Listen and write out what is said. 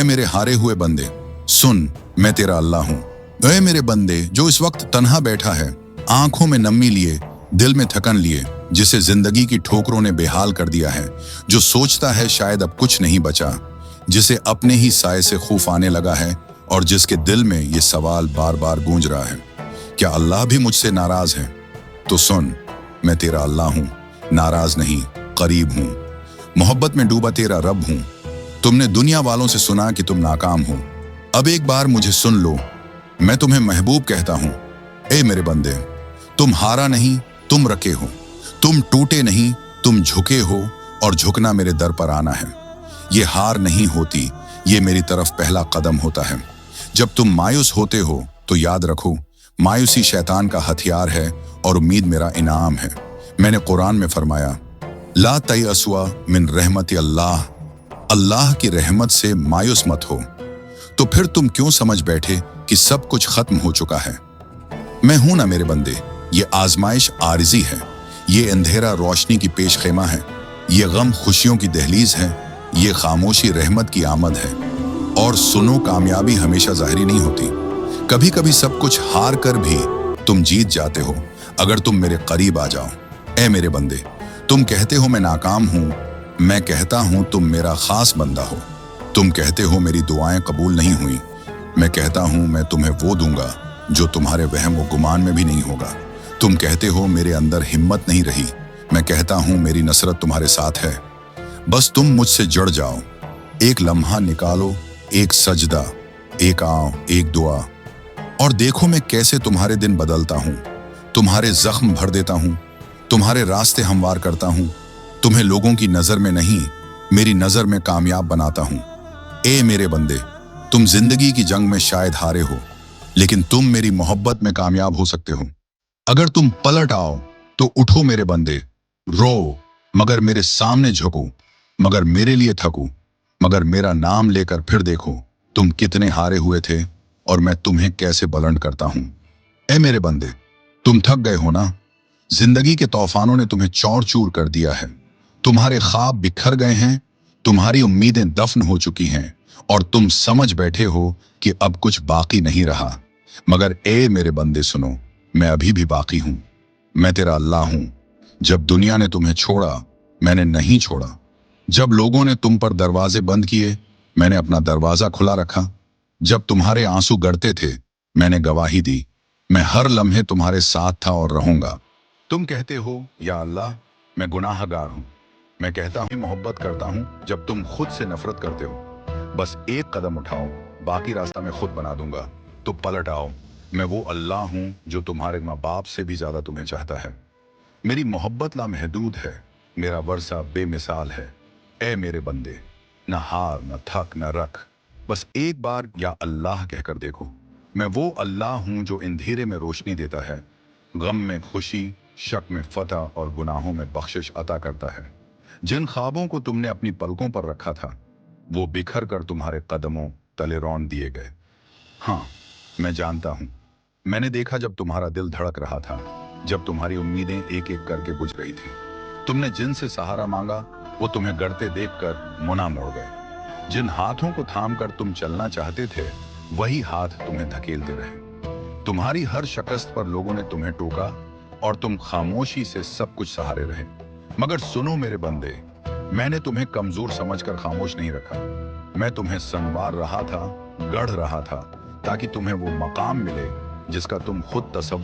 ऐ मेरे हारे हुए बंदे, सुन, मैं तेरा अल्लाह हूँ। ऐ मेरे बंदे जो इस वक्त तन्हा बैठा है, आंखों में नमी लिए, दिल में थकन लिए, जिसे जिंदगी की ठोकरों ने बेहाल कर दिया है, जो सोचता है शायद अब कुछ नहीं बचा, जिसे अपने ही साए से खौफ आने लगा है और जिसके दिल में ये सवाल बार बार गूंज रहा है, क्या अल्लाह भी मुझसे नाराज है? तो सुन, मैं तेरा अल्लाह हूँ, नाराज नहीं, करीब हूँ, मोहब्बत में डूबा तेरा रब हूँ। तुमने दुनिया वालों से सुना कि तुम नाकाम हो, अब एक बार मुझे सुन लो, मैं तुम्हें महबूब कहता हूँ। ए मेरे बंदे, तुम हारा नहीं, तुम रखे हो, तुम टूटे नहीं, तुम झुके हो, और झुकना मेरे दर पर आना है। ये हार नहीं होती, ये मेरी तरफ पहला कदम होता है। जब तुम मायूस होते हो तो याद रखो, मायूसी शैतान का हथियार है और उम्मीद मेरा इनाम है। मैंने कुरान में फरमाया, ला तयअसवा मिन रहमति अल्लाह, अल्लाह की रहमत से मायूस मत हो। तो फिर तुम क्यों समझ बैठे कि सब कुछ खत्म हो चुका है? मैं हूं ना मेरे बंदे, ये आजमाइश आरिजी है, ये अंधेरा रोशनी की पेशखेमा है, ये गम खुशियों की दहलीज है, ये खामोशी रहमत की आमद है। और सुनो, कामयाबी हमेशा ज़ाहिरी नहीं होती, कभी कभी सब कुछ हार कर भी तुम जीत जाते हो अगर तुम मेरे करीब आ जाओ। ऐ मेरे बंदे, तुम कहते हो मैं नाकाम हूं, मैं कहता हूं तुम मेरा खास बंदा हो। तुम कहते हो मेरी दुआएं कबूल नहीं हुई, मैं कहता हूं मैं तुम्हें वो दूंगा जो तुम्हारे वहम व गुमान में भी नहीं होगा। तुम कहते हो मेरे अंदर हिम्मत नहीं रही, मैं कहता हूं मेरी नसरत तुम्हारे साथ है। बस तुम मुझसे जुड़ जाओ, एक लम्हा निकालो, एक सजदा, एक आंव, एक दुआ, और देखो मैं कैसे तुम्हारे दिन बदलता हूं, तुम्हारे जख्म भर देता हूं, तुम्हारे रास्ते हमवार करता हूं, तुम्हें लोगों की नजर में नहीं, मेरी नजर में कामयाब बनाता हूं। ए मेरे बंदे, तुम जिंदगी की जंग में शायद हारे हो, लेकिन तुम मेरी मोहब्बत में कामयाब हो सकते हो। अगर तुम पलट आओ तो उठो मेरे बंदे, रो मगर मेरे सामने झुको, मगर मेरे लिए थको, मगर मेरा नाम लेकर फिर देखो तुम कितने हारे हुए थे और मैं तुम्हें कैसे बुलंद करता हूं। ए मेरे बंदे, तुम थक गए हो ना? जिंदगी के तूफानों ने तुम्हें चौड़ चूर कर दिया है, तुम्हारे ख्वाब बिखर गए हैं, तुम्हारी उम्मीदें दफन हो चुकी हैं और तुम समझ बैठे हो कि अब कुछ बाकी नहीं रहा। मगर ए मेरे बंदे सुनो, मैं अभी भी बाकी हूं, मैं तेरा अल्लाह हूं। जब दुनिया ने तुम्हें छोड़ा, मैंने नहीं छोड़ा। जब लोगों ने तुम पर दरवाजे बंद किए, मैंने अपना दरवाजा खुला रखा। जब तुम्हारे आंसू गड़ते थे, मैंने गवाही दी, मैं हर लम्हे तुम्हारे साथ था और रहूंगा। तुम कहते हो या अल्लाह, मैं गुनाहगार हूं, मैं कहता हूं मोहब्बत करता हूं जब तुम खुद से नफरत करते हो। बस एक कदम उठाओ, बाकी रास्ता मैं खुद बना दूंगा। तो पलट आओ, मैं वो अल्लाह हूं जो तुम्हारे माँ बाप से भी ज्यादा तुम्हें चाहता है। मेरी मोहब्बत लामहदूद है, मेरा वर्षा बेमिसाल है। ए मेरे बंदे, न हार, न थक, न रख, बस एक बार या अल्लाह कहकर देखो। मैं वो अल्लाह हूं जो अंधेरे में रोशनी देता है, गम में खुशी, शक में फतह और गुनाहों में बख्शिश अता करता है। जिन ख्वाबों को तुमने अपनी पलकों पर रखा था, वो बिखर कर तुम्हारे कदमों तले रौंद दिए गए। हाँ, मैं जानता हूं, मैंने देखा जब तुम्हारा दिल धड़क रहा था, जब तुम्हारी उम्मीदें एक एक करके बुझ रही थी। तुमने जिनसे सहारा मांगा, वो तुम्हें गड़ते देखकर मुना मोड़ गए। जिन हाथों को थाम कर तुम चलना चाहते थे, वही हाथ तुम्हें धकेलते रहे। तुम्हारी हर शिकस्त पर लोगों ने तुम्हें टोका और तुम खामोशी से सब कुछ सहारे रहे। मगर सुनो मेरे बंदे, मैंने तुम्हें कमजोर समझकर खामोश नहीं रखा, मैं तुम्हें संवार रहा था, गढ़ रहा था, ताकि तुम्हें वो मकाम मिले जिसका तुम खुद तसव्वुर